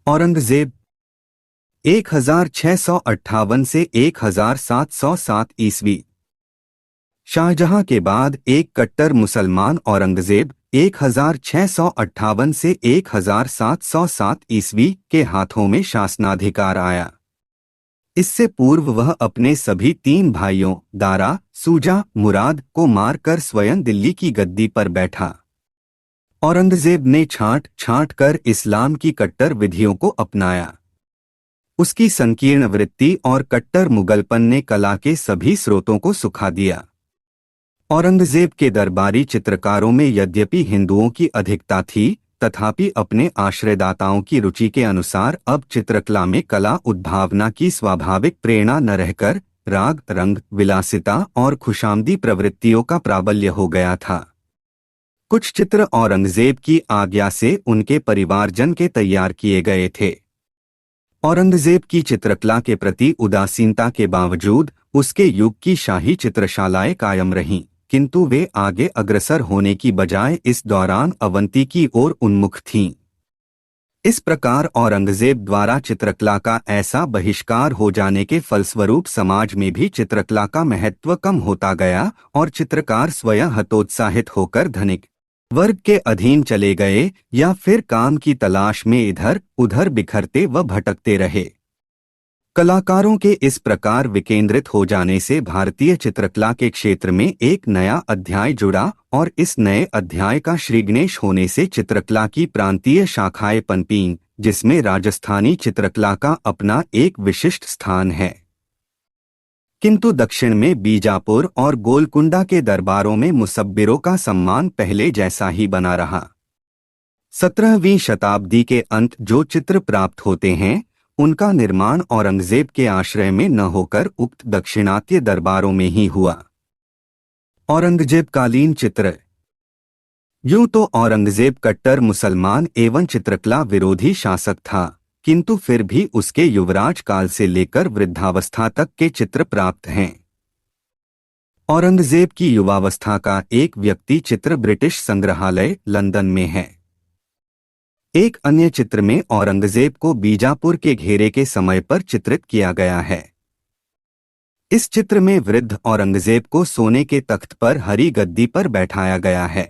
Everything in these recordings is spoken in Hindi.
औरंगजेब 1658 से 1707 ईस्वी। शाहजहां के बाद एक कट्टर मुसलमान औरंगजेब 1658 से 1707 ईस्वी के हाथों में शासनाधिकार आया। इससे पूर्व वह अपने सभी तीन भाइयों दारा, सूजा, मुराद को मारकर स्वयं दिल्ली की गद्दी पर बैठा। औरंगजेब ने छांट छांट कर इस्लाम की कट्टर विधियों को अपनाया। उसकी संकीर्ण वृत्ति और कट्टर मुगलपन ने कला के सभी स्रोतों को सुखा दिया। औरंगजेब के दरबारी चित्रकारों में यद्यपि हिंदुओं की अधिकता थी, तथापि अपने आश्रयदाताओं की रुचि के अनुसार अब चित्रकला में कला उद्भावना की स्वाभाविक प्रेरणा न रहकर राग, रंग, विलासिता और खुशामदी प्रवृत्तियों का प्राबल्य हो गया था। कुछ चित्र औरंगजेब की आज्ञा से उनके परिवारजन के तैयार किए गए थे। औरंगजेब की चित्रकला के प्रति उदासीनता के बावजूद उसके युग की शाही चित्रशालाएं कायम रहीं, किंतु वे आगे अग्रसर होने की बजाय इस दौरान अवंती की ओर उन्मुख थीं। इस प्रकार औरंगजेब द्वारा चित्रकला का ऐसा बहिष्कार हो जाने के फलस्वरूप समाज में भी चित्रकला का महत्व कम होता गया और चित्रकार स्वयं हतोत्साहित होकर धनिक वर्ग के अधीन चले गए या फिर काम की तलाश में इधर उधर बिखरते व भटकते रहे। कलाकारों के इस प्रकार विकेंद्रित हो जाने से भारतीय चित्रकला के क्षेत्र में एक नया अध्याय जुड़ा और इस नए अध्याय का श्रीगणेश होने से चित्रकला की प्रांतीय शाखाएं पनपीं, जिसमें राजस्थानी चित्रकला का अपना एक विशिष्ट स्थान है। किंतु दक्षिण में बीजापुर और गोलकुंडा के दरबारों में मुसब्बिरों का सम्मान पहले जैसा ही बना रहा। 17वीं शताब्दी के अंत जो चित्र प्राप्त होते हैं, उनका निर्माण औरंगजेब के आश्रय में न होकर उक्त दक्षिणात्य दरबारों में ही हुआ। औरंगजेबकालीन चित्र। यूं तो औरंगजेब कट्टर मुसलमान एवं चित्रकला विरोधी शासक था, किंतु फिर भी उसके युवराज काल से लेकर वृद्धावस्था तक के चित्र प्राप्त हैं। औरंगजेब की युवावस्था का एक व्यक्ति चित्र ब्रिटिश संग्रहालय लंदन में है। एक अन्य चित्र में औरंगजेब को बीजापुर के घेरे के समय पर चित्रित किया गया है। इस चित्र में वृद्ध औरंगजेब को सोने के तख्त पर हरी गद्दी पर बैठाया गया है।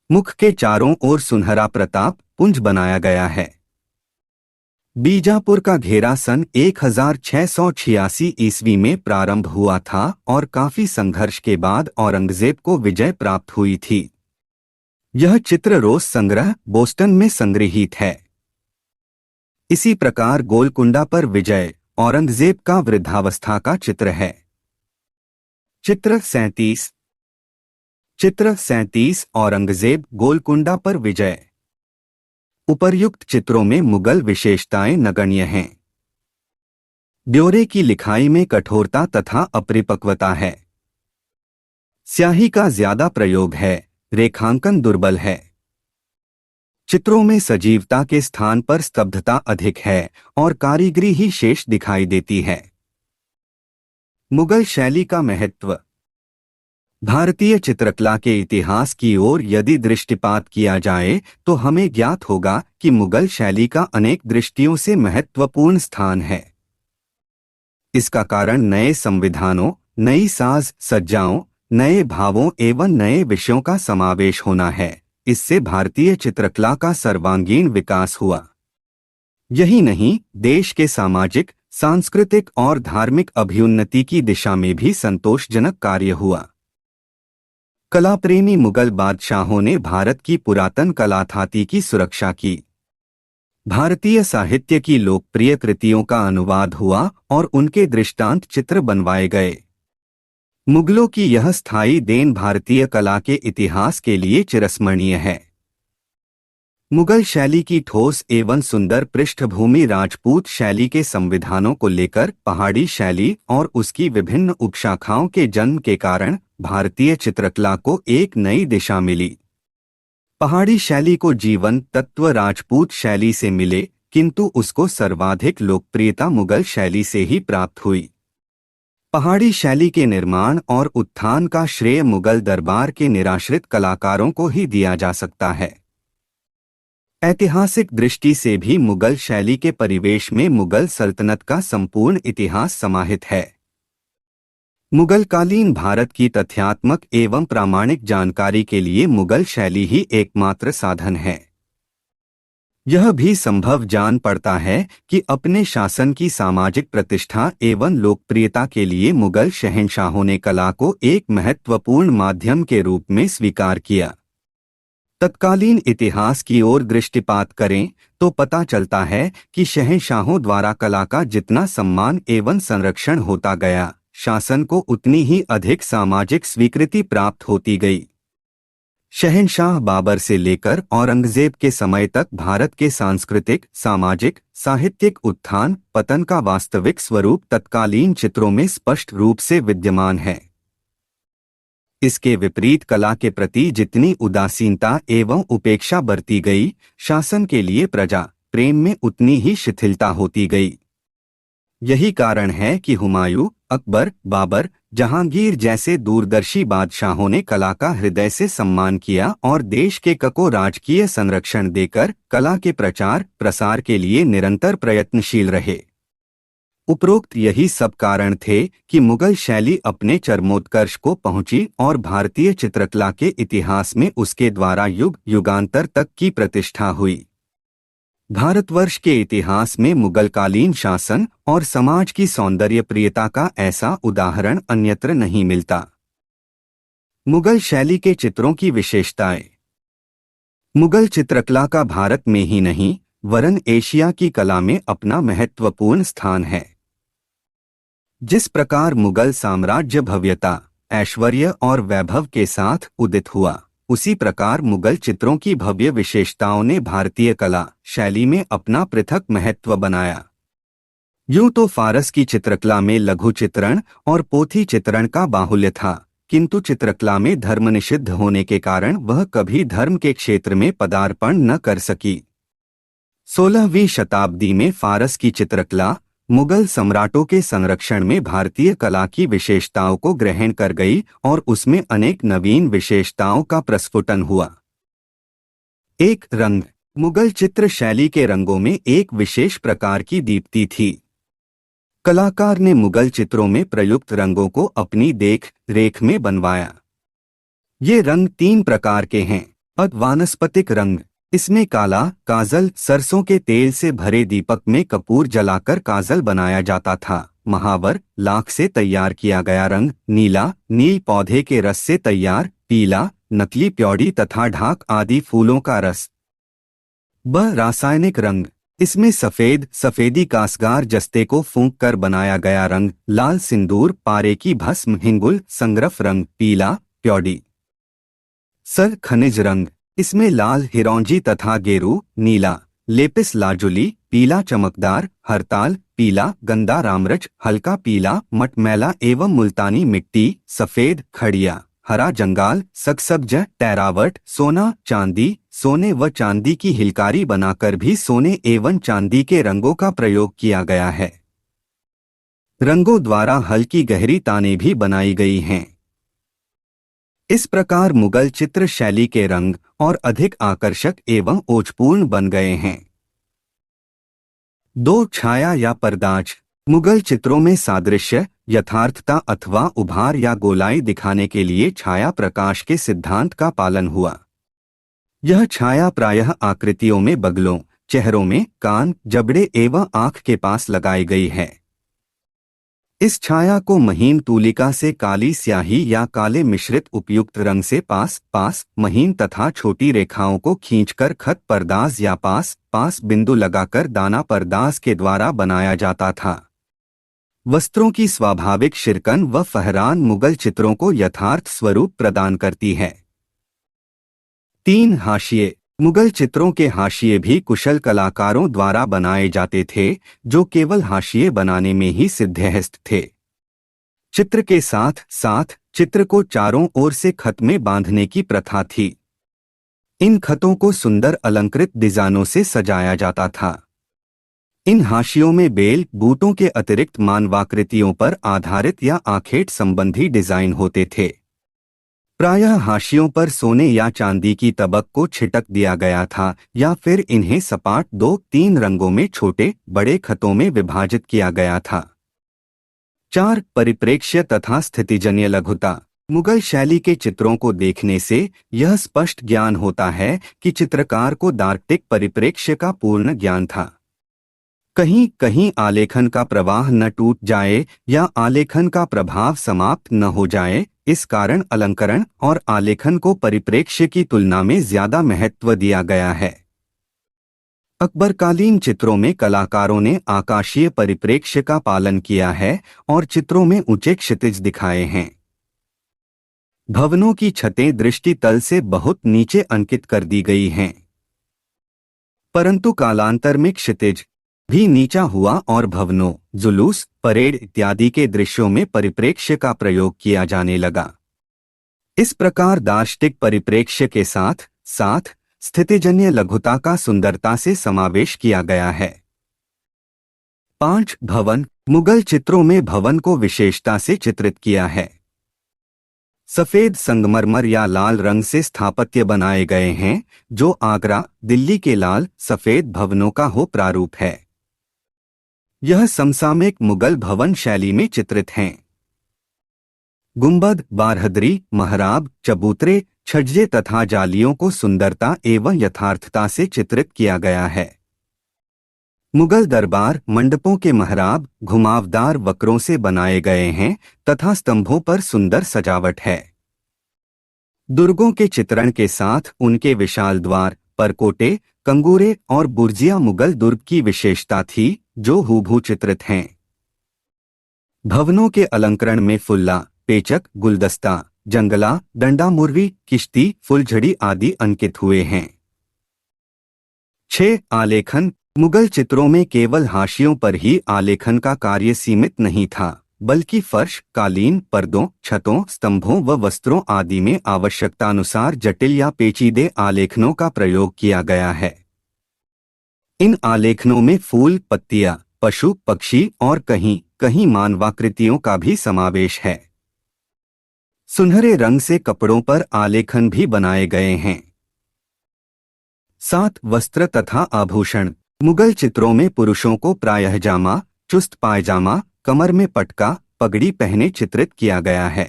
मुख के चारों ओर सुनहरा प्रताप पुंज बनाया गया है। बीजापुर का घेरा सन 1686 ईस्वी में प्रारंभ हुआ था और काफी संघर्ष के बाद औरंगजेब को विजय प्राप्त हुई थी। यह चित्र रोज संग्रह बोस्टन में संग्रहीत है। इसी प्रकार गोलकुंडा पर विजय औरंगजेब का वृद्धावस्था का चित्र है। चित्र 37 औरंगजेब गोलकुंडा पर विजय। उपर्युक्त चित्रों में मुगल विशेषताएं नगण्य हैं। ब्यौरे की लिखाई में कठोरता तथा अपरिपक्वता है। स्याही का ज्यादा प्रयोग है, रेखांकन दुर्बल है। चित्रों में सजीवता के स्थान पर स्तब्धता अधिक है और कारीगरी ही शेष दिखाई देती है। मुगल शैली का महत्व। भारतीय चित्रकला के इतिहास की ओर यदि दृष्टिपात किया जाए तो हमें ज्ञात होगा कि मुगल शैली का अनेक दृष्टियों से महत्वपूर्ण स्थान है। इसका कारण नए संविधानों, नई साज सज्जाओं, नए भावों एवं नए विषयों का समावेश होना है। इससे भारतीय चित्रकला का सर्वांगीण विकास हुआ। यही नहीं, देश के सामाजिक, सांस्कृतिक और धार्मिक अभ्युन्नति की दिशा में भी संतोषजनक कार्य हुआ। कलाप्रेमी मुगल बादशाहों ने भारत की पुरातन कलाथाती की सुरक्षा की। भारतीय साहित्य की लोकप्रिय कृतियों का अनुवाद हुआ और उनके दृष्टांत चित्र बनवाए गए। मुगलों की यह स्थायी देन भारतीय कला के इतिहास के लिए चिरस्मरणीय है। मुगल शैली की ठोस एवं सुंदर पृष्ठभूमि राजपूत शैली के संविधानों को लेकर पहाड़ी शैली और उसकी विभिन्न उपशाखाओं के जन्म के कारण भारतीय चित्रकला को एक नई दिशा मिली। पहाड़ी शैली को जीवन तत्व राजपूत शैली से मिले, किंतु उसको सर्वाधिक लोकप्रियता मुगल शैली से ही प्राप्त हुई। पहाड़ी शैली के निर्माण और उत्थान का श्रेय मुगल दरबार के निराश्रित कलाकारों को ही दिया जा सकता है। ऐतिहासिक दृष्टि से भी मुगल शैली के परिवेश में मुगल सल्तनत का संपूर्ण इतिहास समाहित है। मुगलकालीन भारत की तथ्यात्मक एवं प्रामाणिक जानकारी के लिए मुगल शैली ही एकमात्र साधन है। यह भी संभव जान पड़ता है कि अपने शासन की सामाजिक प्रतिष्ठा एवं लोकप्रियता के लिए मुगल शहंशाहों ने कला को एक महत्वपूर्ण माध्यम के रूप में स्वीकार किया। तत्कालीन इतिहास की ओर दृष्टिपात करें तो पता चलता है कि शहंशाहों द्वारा कला का जितना सम्मान एवं संरक्षण होता गया, शासन को उतनी ही अधिक सामाजिक स्वीकृति प्राप्त होती गई। शहंशाह बाबर से लेकर औरंगजेब के समय तक भारत के सांस्कृतिक, सामाजिक, साहित्यिक उत्थान पतन का वास्तविक स्वरूप तत्कालीन चित्रों में स्पष्ट रूप से विद्यमान है। इसके विपरीत कला के प्रति जितनी उदासीनता एवं उपेक्षा बरती गई, शासन के लिए प्रजा प्रेम में उतनी ही शिथिलता होती गई। यही कारण है कि हुमायूं, अकबर, बाबर, जहांगीर जैसे दूरदर्शी बादशाहों ने कला का हृदय से सम्मान किया और देश के को राजकीय संरक्षण देकर कला के प्रचार प्रसार के लिए निरंतर प्रयत्नशील रहे। उपरोक्त यही सब कारण थे कि मुगल शैली अपने चरमोत्कर्ष को पहुंची और भारतीय चित्रकला के इतिहास में उसके द्वारा युग युगांतर तक की प्रतिष्ठा हुई। भारतवर्ष के इतिहास में मुगलकालीन शासन और समाज की सौंदर्य प्रियता का ऐसा उदाहरण अन्यत्र नहीं मिलता। मुगल शैली के चित्रों की विशेषताएं। मुगल चित्रकला का भारत में ही नहीं वरन एशिया की कला में अपना महत्वपूर्ण स्थान है। जिस प्रकार मुगल साम्राज्य भव्यता, ऐश्वर्य और वैभव के साथ उदित हुआ, उसी प्रकार मुगल चित्रों की भव्य विशेषताओं ने भारतीय कला शैली में अपना पृथक महत्व बनाया। यूं तो फारस की चित्रकला में लघु चित्रण और पोथी चित्रण का बाहुल्य था, किंतु चित्रकला में धर्म निषिद्ध होने के कारण वह कभी धर्म के क्षेत्र में पदार्पण न कर सकी। 16वीं शताब्दी में फारस की चित्रकला मुगल सम्राटों के संरक्षण में भारतीय कला की विशेषताओं को ग्रहण कर गई और उसमें अनेक नवीन विशेषताओं का प्रस्फुटन हुआ। एक रंग। मुगल चित्र शैली के रंगों में एक विशेष प्रकार की दीप्ति थी। कलाकार ने मुगल चित्रों में प्रयुक्त रंगों को अपनी देख रेख में बनवाया। ये रंग 3 प्रकार के हैं। वानस्पतिक रंग। इसमें काला काजल सरसों के तेल से भरे दीपक में कपूर जलाकर काजल बनाया जाता था। महावर लाख से तैयार किया गया रंग। नीला नील पौधे के रस से तैयार। पीला नकली प्यौड़ी तथा ढाक आदि फूलों का रस। रासायनिक रंग। इसमें सफेद सफेदी कासगार जस्ते को फूंक कर बनाया गया रंग। लाल सिंदूर पारे की भस्म हिंगुल संग्रफ रंग। पीला प्यौड़ी। खनिज रंग। इसमें लाल हिरौंजी तथा गेरू। नीला लेपिस लाजुली। पीला चमकदार हरताल। पीला गंदा रामरच। हल्का पीला मटमैला एवं मुल्तानी मिट्टी। सफेद खड़िया। हरा जंगाल सकसब्ज टैरावट। सोना चांदी। सोने व चांदी की हिलकारी बनाकर भी सोने एवं चांदी के रंगों का प्रयोग किया गया है। रंगों द्वारा हल्की गहरी तानें भी बनाई गई हैं। इस प्रकार मुगल चित्र शैली के रंग और अधिक आकर्षक एवं ओजपूर्ण बन गए हैं। 2 छाया या पर्दाज। मुगल चित्रों में सादृश्य यथार्थता अथवा उभार या गोलाई दिखाने के लिए छाया प्रकाश के सिद्धांत का पालन हुआ। यह छाया प्रायः आकृतियों में बगलों, चेहरों में कान, जबड़े एवं आँख के पास लगाई गई है। इस छाया को महीन तूलिका से काली स्याही या काले मिश्रित उपयुक्त रंग से पास महीन तथा छोटी रेखाओं को खींचकर खत पर्दाज या पास बिंदु लगाकर दाना पर्दाज के द्वारा बनाया जाता था। वस्त्रों की स्वाभाविक शिरकन व फहरान मुगल चित्रों को यथार्थ स्वरूप प्रदान करती है। 3 हाशिए। मुगल चित्रों के हाशिए भी कुशल कलाकारों द्वारा बनाए जाते थे, जो केवल हाशिए बनाने में ही सिद्धहस्त थे। चित्र के साथ साथ चित्र को चारों ओर से खत में बांधने की प्रथा थी। इन खतों को सुंदर अलंकृत डिजाइनों से सजाया जाता था। इन हाशियों में बेल बूटों के अतिरिक्त मानवाकृतियों पर आधारित या आखेट संबंधी डिजाइन होते थे। प्रायः हाशियों पर सोने या चांदी की तबक को छिटक दिया गया था या फिर इन्हें सपाट 2-3 रंगों में छोटे बड़े खतों में विभाजित किया गया था। 4. परिप्रेक्ष्य तथा स्थितिजन्य लघुता। मुगल शैली के चित्रों को देखने से यह स्पष्ट ज्ञान होता है कि चित्रकार को दार्शनिक परिप्रेक्ष्य का पूर्ण ज्ञान था। कहीं कहीं आलेखन का प्रवाह न टूट जाए या आलेखन का प्रभाव समाप्त न हो जाए, इस कारण अलंकरण और आलेखन को परिप्रेक्ष्य की तुलना में ज्यादा महत्व दिया गया है। अकबरकालीन चित्रों में कलाकारों ने आकाशीय परिप्रेक्ष्य का पालन किया है और चित्रों में ऊंचे क्षितिज दिखाए हैं। भवनों की छतें दृष्टि तल से बहुत नीचे अंकित कर दी गई हैं, परंतु कालांतर में क्षितिज भी नीचा हुआ और भवनों, जुलूस, परेड इत्यादि के दृश्यों में परिप्रेक्ष्य का प्रयोग किया जाने लगा। इस प्रकार दार्शनिक परिप्रेक्ष्य के साथ साथ स्थितिजन्य लघुता का सुंदरता से समावेश किया गया है। 5. भवन। मुगल चित्रों में भवन को विशेषता से चित्रित किया है। सफेद संगमरमर या लाल रंग से स्थापत्य बनाए गए हैं, जो आगरा, दिल्ली के लाल सफेद भवनों का हो प्रारूप है। यह समसामयिक मुगल भवन शैली में चित्रित हैं। गुंबद, बारहदरी, महराब, चबूतरे, छज्जे तथा जालियों को सुंदरता एवं यथार्थता से चित्रित किया गया है। मुगल दरबार मंडपों के महराब घुमावदार वक्रों से बनाए गए हैं तथा स्तंभों पर सुंदर सजावट है। दुर्गों के चित्रण के साथ उनके विशाल द्वार, परकोटे, कंगूरे और बुर्जियां मुगल दुर्ग की विशेषता थी, जो हूबहू चित्रित हैं। भवनों के अलंकरण में फुल्ला, पेचक, गुलदस्ता, जंगला, डंडा मुर्री, किश्ती, फुलझड़ी आदि अंकित हुए हैं। 6. आलेखन। मुगल चित्रों में केवल हाशियों पर ही आलेखन का कार्य सीमित नहीं था, बल्कि फर्श, कालीन, पर्दों, छतों, स्तंभों व वस्त्रों आदि में आवश्यकतानुसार जटिल या पेचीदे आलेखनों का प्रयोग किया गया है। इन आलेखनों में फूल, पत्तियां, पशु, पक्षी और कहीं कहीं मानवाकृतियों का भी समावेश है। सुनहरे रंग से कपड़ों पर आलेखन भी बनाए गए हैं। 7. वस्त्र तथा आभूषण। मुगल चित्रों में पुरुषों को प्रायः जामा, चुस्त पायजामा, कमर में पटका, पगड़ी पहने चित्रित किया गया है।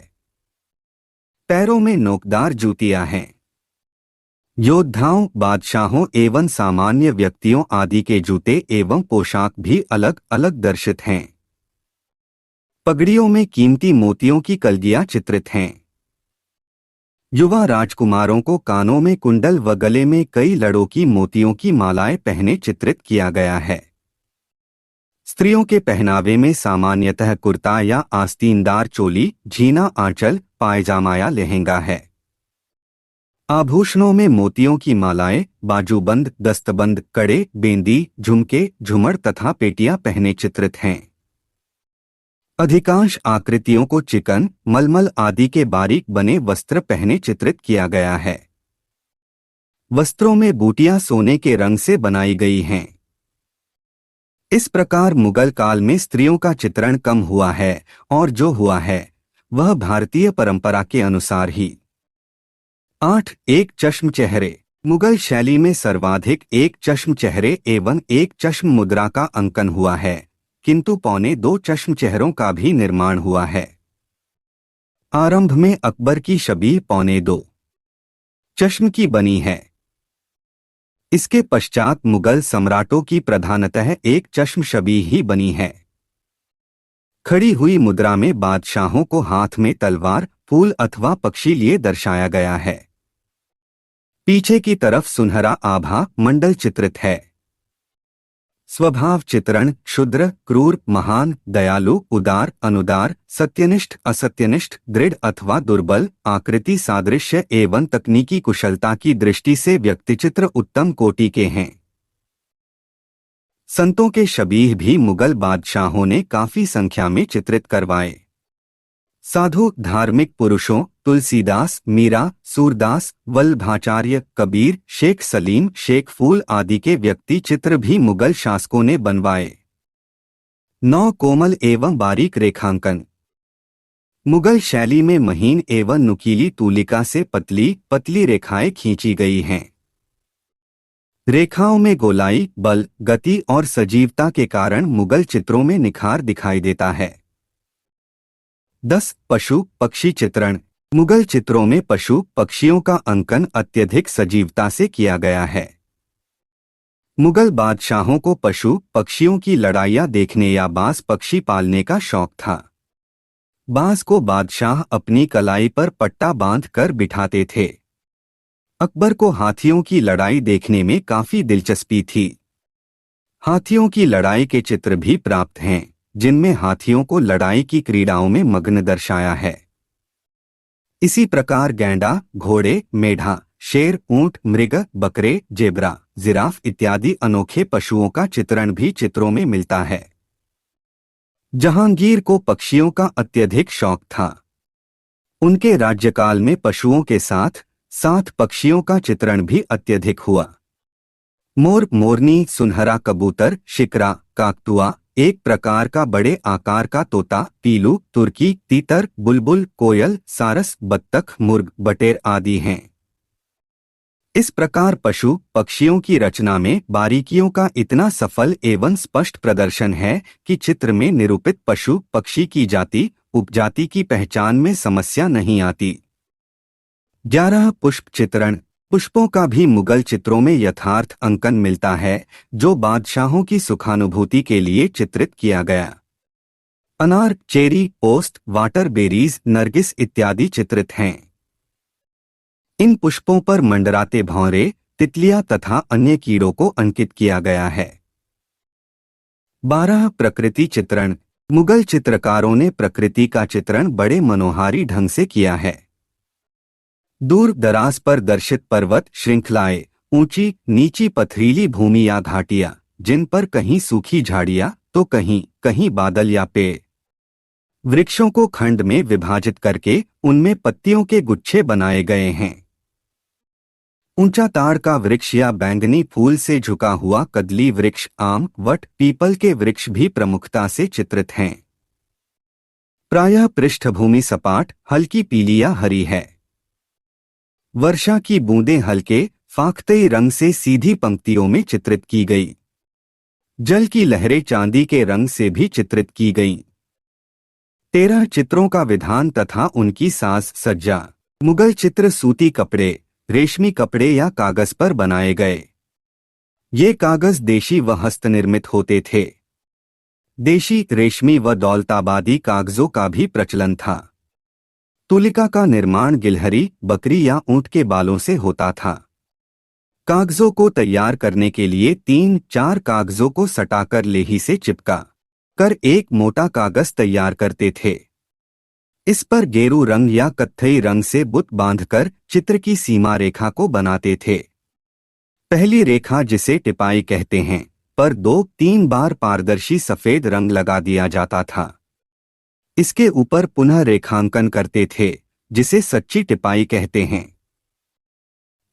पैरों में नोकदार जूतियां हैं। योद्धाओं, बादशाहों एवं सामान्य व्यक्तियों आदि के जूते एवं पोशाक भी अलग अलग दर्शित हैं। पगड़ियों में कीमती मोतियों की कलगियां चित्रित हैं। युवा राजकुमारों को कानों में कुंडल व गले में कई लड़ों की मोतियों की मालाएं पहने चित्रित किया गया है। स्त्रियों के पहनावे में सामान्यतः कुर्ता या आस्तीनदार चोली, झीना आंचल, पायजामा या लहंगा है। आभूषणों में मोतियों की मालाएं, बाजूबंद, दस्तबंद, कड़े, बेंदी, झुमके, झुमर तथा पेटियां पहने चित्रित हैं। अधिकांश आकृतियों को चिकन, मलमल आदि के बारीक बने वस्त्र पहने चित्रित किया गया है। वस्त्रों में बूटियां सोने के रंग से बनाई गई हैं। इस प्रकार मुगल काल में स्त्रियों का चित्रण कम हुआ है और जो हुआ है वह भारतीय परंपरा के अनुसार ही। 8. एक चश्म चेहरे। मुगल शैली में सर्वाधिक एक चश्म चेहरे एवं एक चश्म मुद्रा का अंकन हुआ है, किंतु 1.25 चश्म चेहरों का भी निर्माण हुआ है। आरंभ में अकबर की शबीह 1.25 चश्म की बनी है। इसके पश्चात मुगल सम्राटों की प्रधानतः एक चश्म शबीह ही बनी है। खड़ी हुई मुद्रा में बादशाहों को हाथ में तलवार, फूल अथवा पक्षी लिए दर्शाया गया है। पीछे की तरफ सुनहरा आभा मंडल चित्रित है। स्वभाव चित्रण क्षुद्र, क्रूर, महान, दयालु, उदार, अनुदार, सत्यनिष्ठ, असत्यनिष्ठ, दृढ़ अथवा दुर्बल, आकृति सादृश्य एवं तकनीकी कुशलता की दृष्टि से व्यक्तिचित्र उत्तम कोटि के हैं। संतों के शबीह भी मुगल बादशाहों ने काफी संख्या में चित्रित करवाए। साधु, धार्मिक पुरुषों, तुलसीदास, मीरा, सूरदास, वल्लभाचार्य, कबीर, शेख सलीम, शेख फूल आदि के व्यक्ति चित्र भी मुगल शासकों ने बनवाए। 9. कोमल एवं बारीक रेखांकन। मुगल शैली में महीन एवं नुकीली तूलिका से पतली पतली रेखाएं खींची गई हैं। रेखाओं में गोलाई, बल, गति और सजीवता के कारण मुगल चित्रों में निखार दिखाई देता है। 10. पशु पक्षी चित्रण। मुगल चित्रों में पशु पक्षियों का अंकन अत्यधिक सजीवता से किया गया है। मुगल बादशाहों को पशु पक्षियों की लड़ाइयां देखने या बाज पक्षी पालने का शौक था। बाज को बादशाह अपनी कलाई पर पट्टा बांध कर बिठाते थे। अकबर को हाथियों की लड़ाई देखने में काफी दिलचस्पी थी। हाथियों की लड़ाई के चित्र भी प्राप्त हैं, जिनमें हाथियों को लड़ाई की क्रीड़ाओं में मग्न दर्शाया है। इसी प्रकार गैंडा, घोड़े, मेढ़ा, शेर, ऊंट, मृग, बकरे, जेब्रा, जिराफ इत्यादि अनोखे पशुओं का चित्रण भी चित्रों में मिलता है। जहांगीर को पक्षियों का अत्यधिक शौक था। उनके राज्यकाल में पशुओं के साथ साथ पक्षियों का चित्रण भी अत्यधिक हुआ। मोर, मोरनी, सुनहरा कबूतर, शिकरा, काकतुआ, एक प्रकार का बड़े आकार का तोता, पीलू, तुर्की, तीतर, बुलबुल, कोयल, सारस, बत्तख, मुर्ग, बटेर आदि हैं। इस प्रकार पशु पक्षियों की रचना में बारीकियों का इतना सफल एवं स्पष्ट प्रदर्शन है कि चित्र में निरूपित पशु पक्षी की जाति उपजाति की पहचान में समस्या नहीं आती। 11. पुष्प चित्रण। पुष्पों का भी मुगल चित्रों में यथार्थ अंकन मिलता है, जो बादशाहों की सुखानुभूति के लिए चित्रित किया गया। अनार, चेरी, ओस्ट, वाटर बेरीज, नरगिस इत्यादि चित्रित हैं। इन पुष्पों पर मंडराते भौरे, तितलियां तथा अन्य कीड़ों को अंकित किया गया है। 12. प्रकृति चित्रण। मुगल चित्रकारों ने प्रकृति का चित्रण बड़े मनोहारी ढंग से किया है। दूर दराज पर दर्शित पर्वत श्रृंखलाएं, ऊंची नीची पथरीली भूमि या घाटियां, जिन पर कहीं सूखी झाड़ियां तो कहीं कहीं बादल या पेड़, वृक्षों को खंड में विभाजित करके उनमें पत्तियों के गुच्छे बनाए गए हैं। ऊंचा ताड़ का वृक्ष या बैंगनी फूल से झुका हुआ कदली वृक्ष, आम, वट, पीपल के वृक्ष भी प्रमुखता से चित्रित हैं। प्रायः पृष्ठभूमि सपाट, हल्की पीली या हरी है। वर्षा की बूंदें हल्के फाख्तई रंग से सीधी पंक्तियों में चित्रित की गई। जल की लहरें चांदी के रंग से भी चित्रित की गईं। 13. चित्रों का विधान तथा उनकी साज सज्जा। मुगल चित्र सूती कपड़े, रेशमी कपड़े या कागज पर बनाए गए। ये कागज देशी व हस्तनिर्मित होते थे। देशी, रेशमी व दौलताबादी कागजों का भी प्रचलन था। तुलिका का निर्माण गिलहरी, बकरी या ऊंट के बालों से होता था। कागजों को तैयार करने के लिए 3-4 कागजों को सटाकर लेही से चिपका कर एक मोटा कागज तैयार करते थे। इस पर गेरू रंग या कत्थई रंग से बुत बांधकर चित्र की सीमा रेखा को बनाते थे। पहली रेखा, जिसे टिपाई कहते हैं, पर 2-3 बार पारदर्शी सफेद रंग लगा दिया जाता था। इसके ऊपर पुनः रेखांकन करते थे, जिसे सच्ची टिपाई कहते हैं।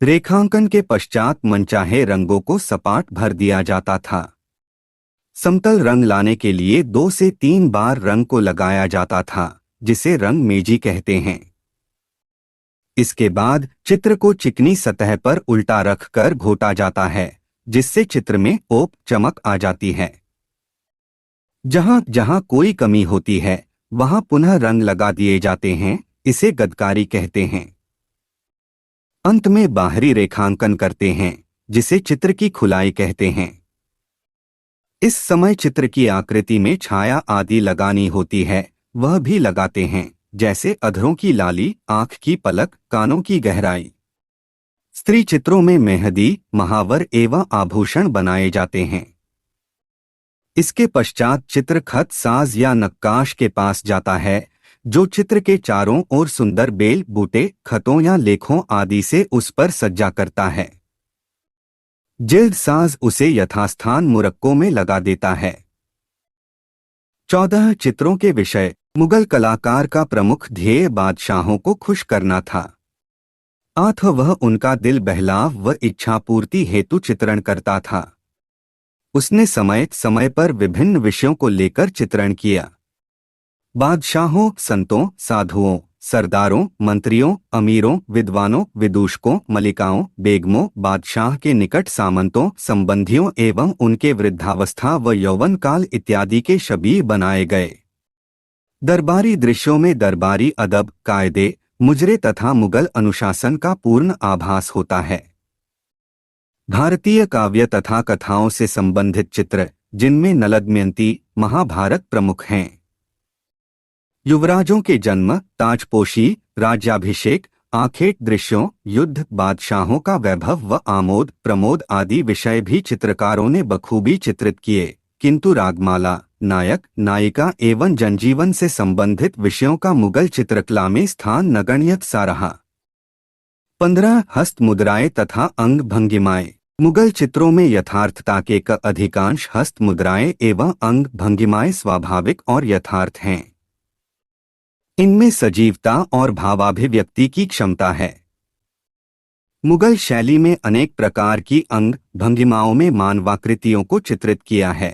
रेखांकन के पश्चात मनचाहे रंगों को सपाट भर दिया जाता था। समतल रंग लाने के लिए 2 से 3 बार रंग को लगाया जाता था, जिसे रंग मेजी कहते हैं। इसके बाद चित्र को चिकनी सतह पर उल्टा रखकर घोटा जाता है, जिससे चित्र में ओप चमक आ जाती है। जहां जहां कोई कमी होती है, वहां पुनः रंग लगा दिए जाते हैं। इसे गदकारी कहते हैं। अंत में बाहरी रेखांकन करते हैं, जिसे चित्र की खुलाई कहते हैं। इस समय चित्र की आकृति में छाया आदि लगानी होती है, वह भी लगाते हैं, जैसे अधरों की लाली, आंख की पलक, कानों की गहराई। स्त्री चित्रों में मेहंदी, महावर एवं आभूषण बनाए जाते हैं। इसके पश्चात चित्र खत साज या नक्काश के पास जाता है, जो चित्र के चारों ओर सुंदर बेल, बूटे, खतों या लेखों आदि से उस पर सज्जा करता है। जिल्द साज उसे यथास्थान मुरक्कों में लगा देता है। 14. चित्रों के विषय। मुगल कलाकार का प्रमुख ध्येय बादशाहों को खुश करना था, अतः वह उनका दिल बहलाव व इच्छापूर्ति हेतु चित्रण करता था। उसने समय समय पर विभिन्न विषयों को लेकर चित्रण किया। बादशाहों, संतों, साधुओं, सरदारों, मंत्रियों, अमीरों, विद्वानों, विदूषकों, मलिकाओं, बेगमों, बादशाह के निकट सामंतों, संबंधियों एवं उनके वृद्धावस्था व यौवन काल इत्यादि के शबीह बनाए गए। दरबारी दृश्यों में दरबारी अदब, कायदे, मुजरे तथा मुगल अनुशासन का पूर्ण आभास होता है। भारतीय काव्य तथा कथाओं से संबंधित चित्र, जिनमें नल दमयंती, महाभारत प्रमुख हैं। युवराजों के जन्म, ताजपोशी, राज्याभिषेक, आखेट दृश्यों, युद्ध, बादशाहों का वैभव व आमोद प्रमोद आदि विषय भी चित्रकारों ने बखूबी चित्रित किए, किंतु रागमाला, नायक, नायिका एवं जनजीवन से संबंधित विषयों का मुगल चित्रकला में स्थान नगण्य सा रहा। 15 हस्त मुद्राएं तथा अंग भंगिमाएं। मुगल चित्रों में यथार्थता के अधिकांश हस्त मुद्राएं एवं अंग भंगिमाएं स्वाभाविक और यथार्थ हैं। इनमें सजीवता और भावाभिव्यक्ति की क्षमता है। मुगल शैली में अनेक प्रकार की अंग भंगिमाओं में मानवाकृतियों को चित्रित किया है।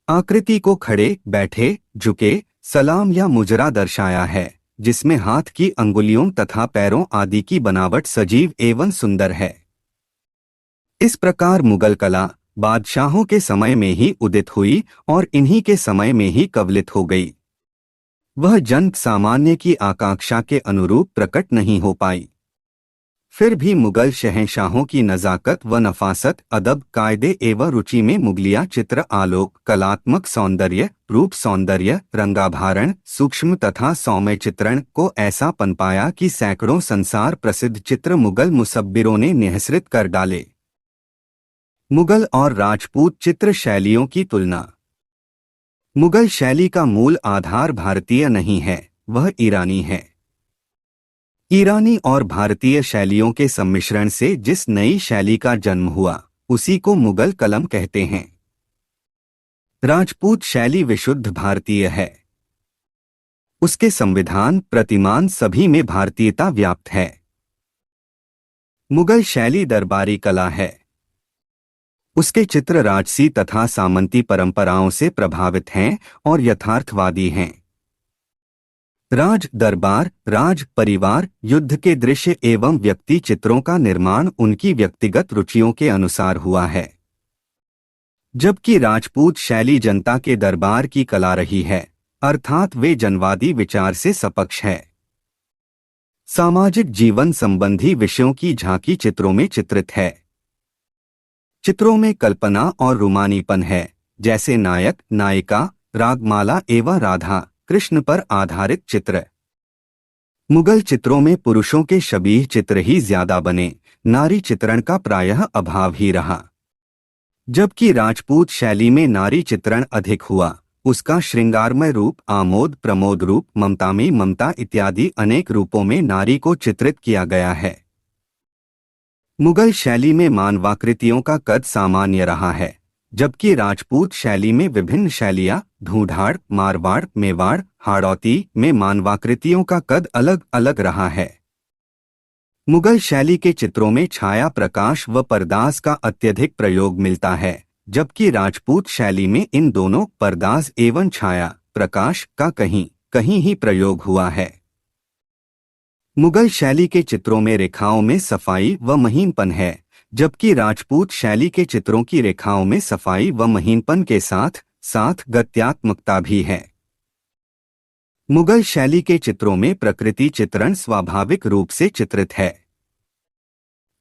आकृति को खड़े, बैठे, झुके, सलाम या मुजरा दर्शाया है, जिसमें हाथ की अंगुलियों तथा पैरों आदि की बनावट सजीव एवं सुंदर है। इस प्रकार मुगल कला बादशाहों के समय में ही उदित हुई और इन्हीं के समय में ही कवलित हो गई। वह जन सामान्य की आकांक्षा के अनुरूप प्रकट नहीं हो पाई। फिर भी मुगल शहंशाहों की नज़ाकत व नफासत, अदब, कायदे एवं रुचि में मुगलिया चित्र आलोक, कलात्मक सौंदर्य, रूप सौंदर्य, रंगाभारण, सूक्ष्म तथा सौम्य चित्रण को ऐसा पनपाया कि सैकड़ों संसार प्रसिद्ध चित्र मुगल मुसब्बिरों ने निःसृत कर डाले। मुगल और राजपूत चित्र शैलियों की तुलना। मुगल शैली का मूल आधार भारतीय नहीं है, वह ईरानी है। ईरानी और भारतीय शैलियों के सम्मिश्रण से जिस नई शैली का जन्म हुआ, उसी को मुगल कलम कहते हैं। राजपूत शैली विशुद्ध भारतीय है। उसके संविधान, प्रतिमान सभी में भारतीयता व्याप्त है। मुगल शैली दरबारी कला है। उसके चित्र राजसी तथा सामंती परंपराओं से प्रभावित हैं और यथार्थवादी हैं। राज दरबार, राज परिवार, युद्ध के दृश्य एवं व्यक्ति चित्रों का निर्माण उनकी व्यक्तिगत रुचियों के अनुसार हुआ है, जबकि राजपूत शैली जनता के दरबार की कला रही है, अर्थात वे जनवादी विचार से सपक्ष है। सामाजिक जीवन संबंधी विषयों की झांकी चित्रों में चित्रित है। चित्रों में कल्पना और रुमानीपन है, जैसे नायक, नायिका, रागमाला एवं राधा कृष्ण पर आधारित चित्र। मुगल चित्रों में पुरुषों के शबीह चित्र ही ज्यादा बने, नारी चित्रण का प्रायः अभाव ही रहा। जबकि राजपूत शैली में नारी चित्रण अधिक हुआ, उसका श्रृंगारमय रूप, आमोद प्रमोद रूप, ममता में ममता इत्यादि अनेक रूपों में नारी को चित्रित किया गया है। मुगल शैली में मानवाकृतियों का कद सामान्य रहा है, जबकि राजपूत शैली में विभिन्न शैलियाँ ढूंढाड़, मारवाड़, मेवाड़, हाड़ौती में मानवाकृतियों का कद अलग अलग रहा है। मुगल शैली के चित्रों में छाया प्रकाश व पर्दास का अत्यधिक प्रयोग मिलता है, जबकि राजपूत शैली में इन दोनों पर्दास एवं छाया प्रकाश का कहीं कहीं ही प्रयोग हुआ है। मुगल शैली के चित्रों में रेखाओं में सफाई व महीनपन है, जबकि राजपूत शैली के चित्रों की रेखाओं में सफाई व महीनपन के साथ साथ गत्यात्मकता भी है। मुगल शैली के चित्रों में प्रकृति चित्रण स्वाभाविक रूप से चित्रित है।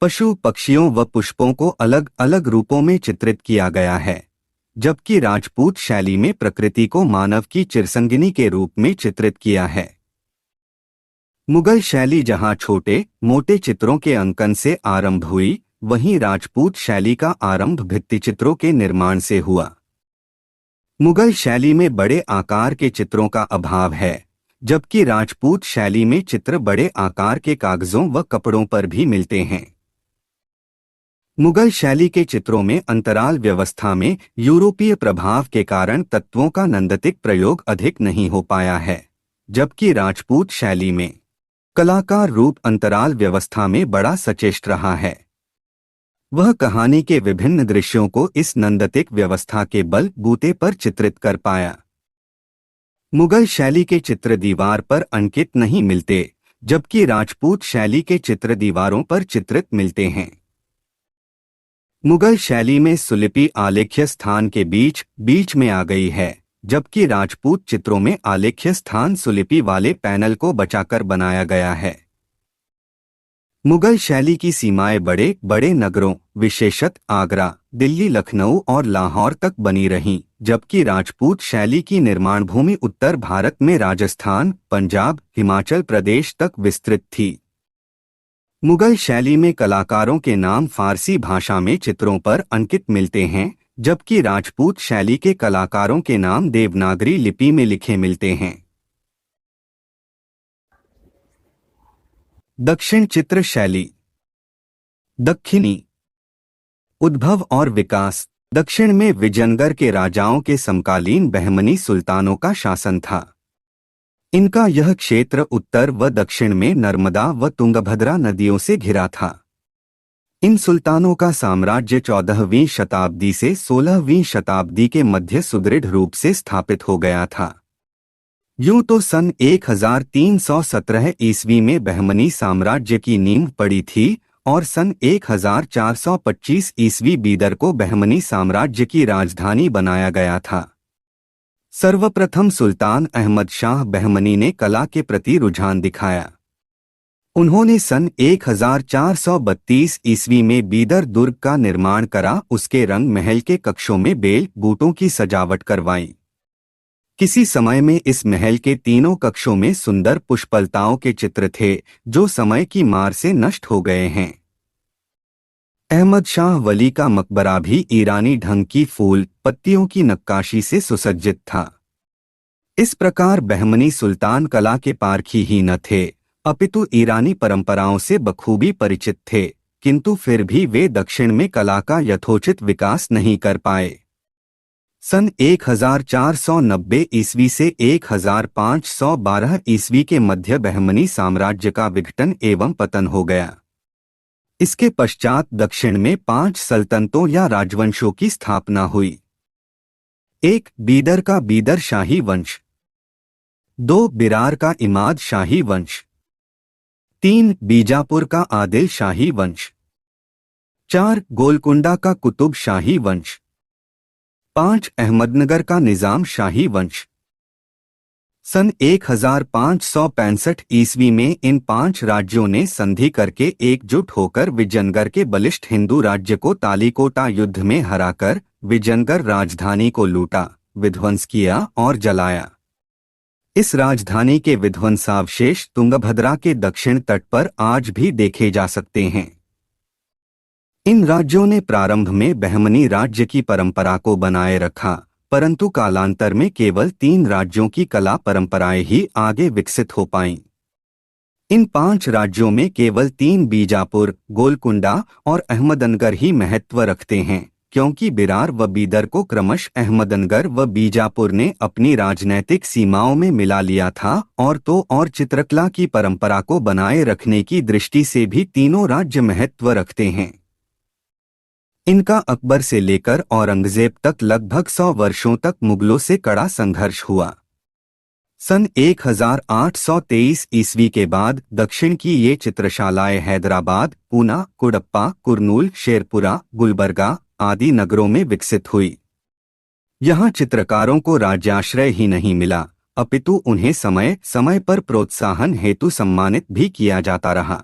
पशु, पक्षियों व पुष्पों को अलग अलग रूपों में चित्रित किया गया है, जबकि राजपूत शैली में प्रकृति को मानव की चिरसंगिनी के रूप में चित्रित किया है। मुगल शैली जहां छोटे मोटे चित्रों के अंकन से आरंभ हुई, वहीं राजपूत शैली का आरंभ भित्तिचित्रों के निर्माण से हुआ। मुगल शैली में बड़े आकार के चित्रों का अभाव है, जबकि राजपूत शैली में चित्र बड़े आकार के कागजों व कपड़ों पर भी मिलते हैं। मुगल शैली के चित्रों में अंतराल व्यवस्था में यूरोपीय प्रभाव के कारण तत्वों का नंदतिक प्रयोग अधिक नहीं हो पाया है, जबकि राजपूत शैली में कलाकार रूप अंतराल व्यवस्था में बड़ा सचेष्ट रहा है। वह कहानी के विभिन्न दृश्यों को इस नंदतिक व्यवस्था के बल बूते पर चित्रित कर पाया। मुगल शैली के चित्र दीवार पर अंकित नहीं मिलते, जबकि राजपूत शैली के चित्र दीवारों पर चित्रित मिलते हैं। मुगल शैली में सुलिपि आलेख्य स्थान के बीच बीच में आ गई है, जबकि राजपूत चित्रों में आलेख्य स्थान सुलिपि वाले पैनल को बचाकर बनाया गया है। मुगल शैली की सीमाएं बड़े बड़े नगरों, विशेषत आगरा, दिल्ली, लखनऊ और लाहौर तक बनी रहीं, जबकि राजपूत शैली की निर्माण भूमि उत्तर भारत में राजस्थान, पंजाब, हिमाचल प्रदेश तक विस्तृत थी। मुगल शैली में कलाकारों के नाम फारसी भाषा में चित्रों पर अंकित मिलते हैं, जबकि राजपूत शैली के कलाकारों के नाम देवनागरी लिपि में लिखे मिलते हैं। दक्षिण चित्र शैली। दक्षिणी उद्भव और विकास। दक्षिण में विजयनगर के राजाओं के समकालीन बहमनी सुल्तानों का शासन था। इनका यह क्षेत्र उत्तर व दक्षिण में नर्मदा व तुंगभद्रा नदियों से घिरा था। इन सुल्तानों का साम्राज्य 14वीं शताब्दी से 16वीं शताब्दी के मध्य सुदृढ़ रूप से स्थापित हो गया था। यूं तो सन 1317 ईस्वी में बहमनी साम्राज्य की नींव पड़ी थी और सन 1425 ईस्वी बीदर को बहमनी साम्राज्य की राजधानी बनाया गया था। सर्वप्रथम सुल्तान अहमद शाह बहमनी ने कला के प्रति रुझान दिखाया। उन्होंने सन 1432 ईस्वी में बीदर दुर्ग का निर्माण करा। उसके रंग महल के कक्षों में बेल बूटों की सजावट करवाई। किसी समय में इस महल के तीनों कक्षों में सुंदर पुष्पलताओं के चित्र थे, जो समय की मार से नष्ट हो गए हैं। अहमद शाह वली का मकबरा भी ईरानी ढंग की फूल पत्तियों की नक्काशी से सुसज्जित था। इस प्रकार बहमनी सुल्तान कला के पारखी ही न थे, अपितु ईरानी परंपराओं से बखूबी परिचित थे, किंतु फिर भी वे दक्षिण में कला का यथोचित विकास नहीं कर पाए। सन 1490 ईस्वी से 1512 ईस्वी के मध्य बहमनी साम्राज्य का विघटन एवं पतन हो गया। इसके पश्चात दक्षिण में 5 सल्तनतों या राजवंशों की स्थापना हुई। 1. बीदर का बीदर शाही वंश। 2. बिरार का इमाद शाही वंश। 3. बीजापुर का आदिल शाही वंश। 4. गोलकुंडा का कुतुब शाही वंश। 5. अहमदनगर का निजाम शाही वंश। सन 1565 ईस्वी में इन 5 राज्यों ने संधि करके एकजुट होकर विजयनगर के बलिष्ठ हिंदू राज्य को तालीकोटा युद्ध में हराकर विजयनगर राजधानी को लूटा, विध्वंस किया और जलाया। इस राजधानी के विध्वंसावशेष तुंगभद्रा के दक्षिण तट पर आज भी देखे जा सकते हैं। इन राज्यों ने प्रारंभ में बहमनी राज्य की परंपरा को बनाए रखा, परंतु कालांतर में केवल 3 राज्यों की कला परंपराएं ही आगे विकसित हो पाईं। इन 5 राज्यों में केवल 3 बीजापुर, गोलकुंडा और अहमदनगर ही महत्व रखते हैं, क्योंकि बिरार व बीदर को क्रमश अहमदनगर व बीजापुर ने अपनी राजनैतिक सीमाओं में मिला लिया था, और चित्रकला की परंपरा को बनाए रखने की दृष्टि से भी तीनों राज्य महत्व रखते हैं। इनका अकबर से लेकर औरंगजेब तक लगभग 100 वर्षों तक मुगलों से कड़ा संघर्ष हुआ। सन 1823 ईस्वी के बाद दक्षिण की ये चित्रशालाएं हैदराबाद, पूना, कुडप्पा, कुरनूल, शेरपुरा, गुलबर्गा आदि नगरों में विकसित हुई। यहाँ चित्रकारों को राज्याश्रय ही नहीं मिला, अपितु उन्हें समय समय पर प्रोत्साहन हेतु सम्मानित भी किया जाता रहा।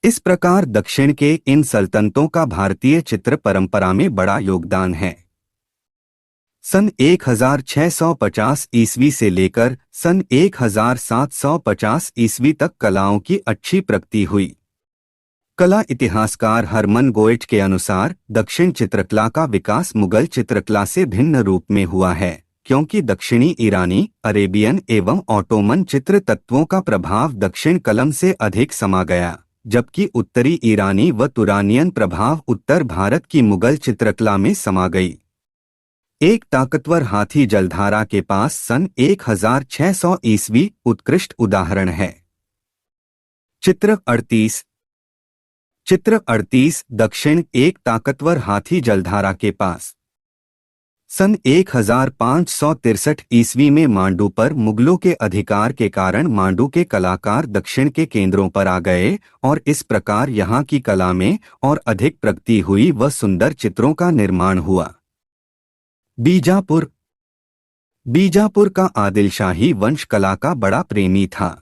इस प्रकार दक्षिण के इन सल्तनतों का भारतीय चित्र परंपरा में बड़ा योगदान है। सन 1650 ईस्वी से लेकर सन 1750 ईस्वी तक कलाओं की अच्छी प्रगति हुई। कला इतिहासकार हरमन गोएट के अनुसार दक्षिण चित्रकला का विकास मुगल चित्रकला से भिन्न रूप में हुआ है, क्योंकि दक्षिणी ईरानी, अरेबियन एवं ऑटोमन चित्र तत्वों का प्रभाव दक्षिण कलम से अधिक समा गया, जबकि उत्तरी ईरानी व तुरानियन प्रभाव उत्तर भारत की मुगल चित्रकला में समा गई। एक ताकतवर हाथी जलधारा के पास सन 1600 ईस्वी उत्कृष्ट उदाहरण है। चित्र 38 दक्षिण एक ताकतवर हाथी जलधारा के पास। सन 1563 ईस्वी में मांडू पर मुगलों के अधिकार के कारण मांडू के कलाकार दक्षिण के केंद्रों पर आ गए और इस प्रकार यहाँ की कला में और अधिक प्रगति हुई व सुंदर चित्रों का निर्माण हुआ। बीजापुर। बीजापुर का आदिलशाही वंश कला का बड़ा प्रेमी था।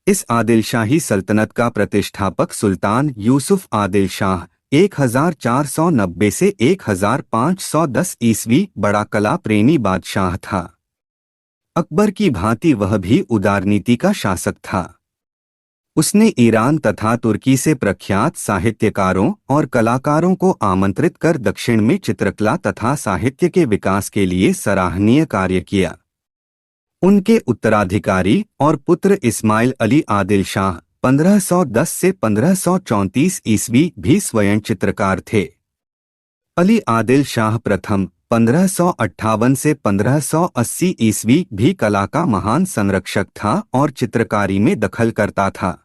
इस आदिलशाही सल्तनत का प्रतिष्ठापक सुल्तान यूसुफ आदिल शाह 1490 से 1510 ईस्वी बड़ा कला प्रेमी बादशाह था। अकबर की भांति वह भी उदारनीति का शासक था। उसने ईरान तथा तुर्की से प्रख्यात साहित्यकारों और कलाकारों को आमंत्रित कर दक्षिण में चित्रकला तथा साहित्य के विकास के लिए सराहनीय कार्य किया। उनके उत्तराधिकारी और पुत्र इस्माइल अली आदिल शाह 1510 से 1534 ईस्वी भी स्वयं चित्रकार थे। अली आदिल शाह प्रथम 1558 से 1580 ईस्वी भी कला का महान संरक्षक था और चित्रकारी में दखल करता था।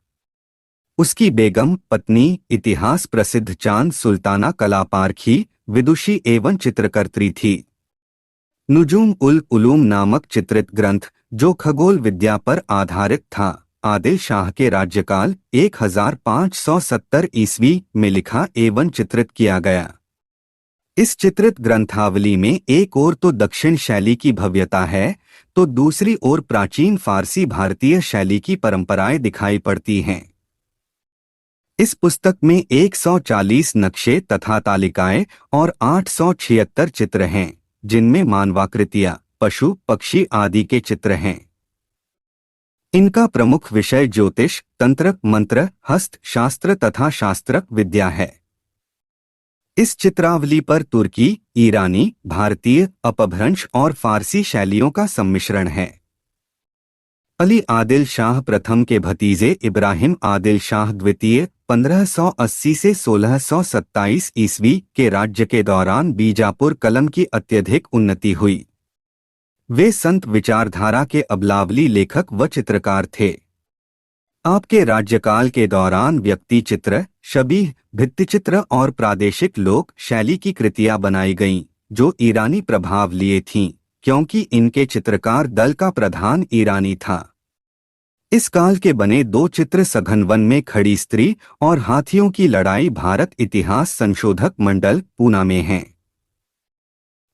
उसकी बेगम पत्नी इतिहास प्रसिद्ध चांद सुल्ताना कला पारखी, विदुषी एवं चित्रकर्त्री थी। नुजूम उल उलूम नामक चित्रित ग्रंथ जो खगोल विद्या पर आधारित था, आदिल शाह के राज्यकाल 1570 ईस्वी में लिखा एवं चित्रित किया गया। इस चित्रित ग्रंथावली में एक ओर तो दक्षिण शैली की भव्यता है तो दूसरी ओर प्राचीन फारसी भारतीय शैली की परंपराएं दिखाई पड़ती हैं। इस पुस्तक में 140 नक्शे तथा तालिकाएं और 876 चित्र हैं, जिनमें मानवाकृतियां, पशु पक्षी आदि के चित्र हैं। इनका प्रमुख विषय ज्योतिष, तंत्र, मंत्र, हस्त शास्त्र तथा शास्त्र विद्या है। इस चित्रावली पर तुर्की, ईरानी, भारतीय, अपभ्रंश और फारसी शैलियों का सम्मिश्रण है। अली आदिल शाह प्रथम के भतीजे इब्राहिम आदिल शाह द्वितीय 1580 से 1627 ईस्वी के राज्य के दौरान बीजापुर कलम की अत्यधिक उन्नति हुई। वे संत विचारधारा के अबलावली लेखक व चित्रकार थे। आपके राज्यकाल के दौरान व्यक्ति चित्र, शबीह, भित्तिचित्र और प्रादेशिक लोक शैली की कृतियां बनाई गईं, जो ईरानी प्रभाव लिए थीं, क्योंकि इनके चित्रकार दल का प्रधान ईरानी था। इस काल के बने दो चित्र सघन वन में खड़ी स्त्री और हाथियों की लड़ाई भारत इतिहास संशोधक मंडल, पूना में हैं।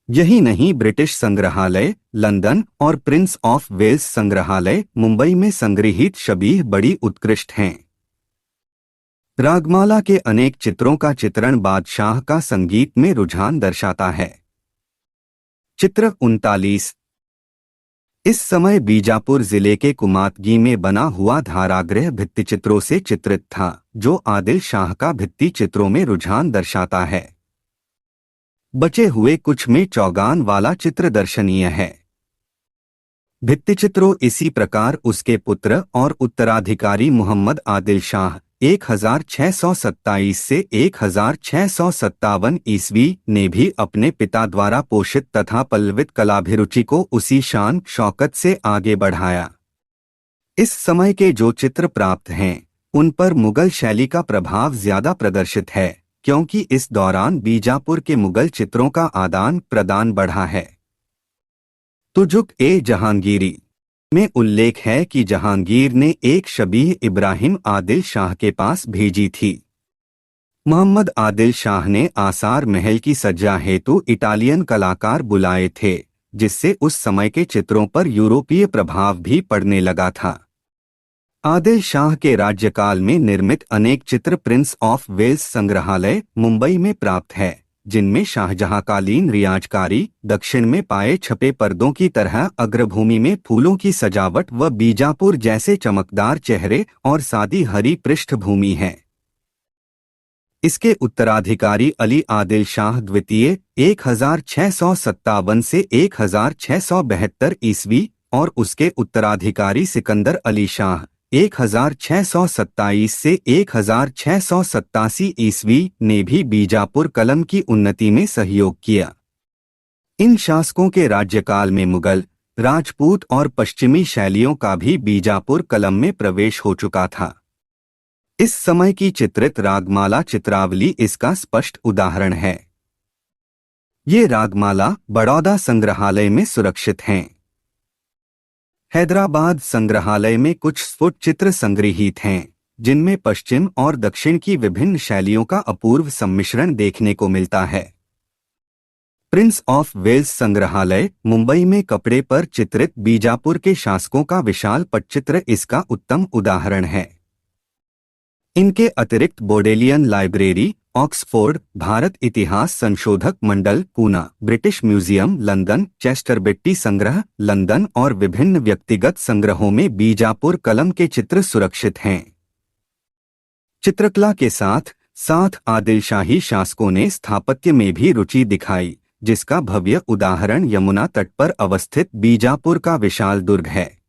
यही नहीं, ब्रिटिश संग्रहालय लंदन और प्रिंस ऑफ वेल्स संग्रहालय मुंबई में संग्रहित शबीह बड़ी उत्कृष्ट हैं। रागमाला के अनेक चित्रों का चित्रण बादशाह का संगीत में रुझान दर्शाता है। चित्र 39। इस समय बीजापुर जिले के कुमातगी में बना हुआ धारागृह भित्तिचित्रों से चित्रित था, जो आदिल शाह का भित्ति चित्रों में रुझान दर्शाता है। बचे हुए कुछ में चौगान वाला चित्र दर्शनीय है। भित्तिचित्रों इसी प्रकार उसके पुत्र और उत्तराधिकारी मोहम्मद आदिल शाह 1627 से 1657 ईस्वी ने भी अपने पिता द्वारा पोषित तथा पल्लवित कलाभिरुचि को उसी शान शौकत से आगे बढ़ाया। इस समय के जो चित्र प्राप्त हैं, उन पर मुगल शैली का प्रभाव ज्यादा प्रदर्शित है, क्योंकि इस दौरान बीजापुर के मुगल चित्रों का आदान प्रदान बढ़ा है। तुजुक ए जहांगीरी में उल्लेख है कि जहांगीर ने एक शबीह इब्राहिम आदिल शाह के पास भेजी थी। मोहम्मद आदिल शाह ने आसार महल की सज्जा हेतु इटालियन कलाकार बुलाए थे, जिससे उस समय के चित्रों पर यूरोपीय प्रभाव भी पड़ने लगा था। आदिल शाह के राज्यकाल में निर्मित अनेक चित्र प्रिंस ऑफ वेल्स संग्रहालय मुंबई में प्राप्त है, जिनमें शाहजहांकालीन रियाजकारी, दक्षिण में पाए छपे पर्दों की तरह अग्रभूमि में फूलों की सजावट व बीजापुर जैसे चमकदार चेहरे और सादी हरी पृष्ठभूमि है। इसके उत्तराधिकारी अली आदिल शाह द्वितीय 1657 से 1672 ईस्वी और उसके उत्तराधिकारी सिकंदर अली शाह 1627 से 1687 ईस्वी ने भी बीजापुर कलम की उन्नति में सहयोग किया। इन शासकों के राज्यकाल में मुगल, राजपूत और पश्चिमी शैलियों का भी बीजापुर कलम में प्रवेश हो चुका था। इस समय की चित्रित रागमाला चित्रावली इसका स्पष्ट उदाहरण है। ये रागमाला बड़ौदा संग्रहालय में सुरक्षित हैं। हैदराबाद संग्रहालय में कुछ स्फुट चित्र संग्रहीत हैं, जिनमें पश्चिम और दक्षिण की विभिन्न शैलियों का अपूर्व सम्मिश्रण देखने को मिलता है। प्रिंस ऑफ वेल्स संग्रहालय मुंबई में कपड़े पर चित्रित बीजापुर के शासकों का विशाल पटचित्र इसका उत्तम उदाहरण है। इनके अतिरिक्त बोडेलियन लाइब्रेरी, ऑक्सफोर्ड, भारत इतिहास संशोधक मंडल, पूना, ब्रिटिश म्यूजियम, लंदन, चेस्टरबेट्टी संग्रह, लंदन और विभिन्न व्यक्तिगत संग्रहों में बीजापुर कलम के चित्र सुरक्षित हैं। चित्रकला के साथ साथ आदिलशाही शासकों ने स्थापत्य में भी रुचि दिखाई, जिसका भव्य उदाहरण यमुना तट पर अवस्थित बीजापुर का विशाल दुर्ग है।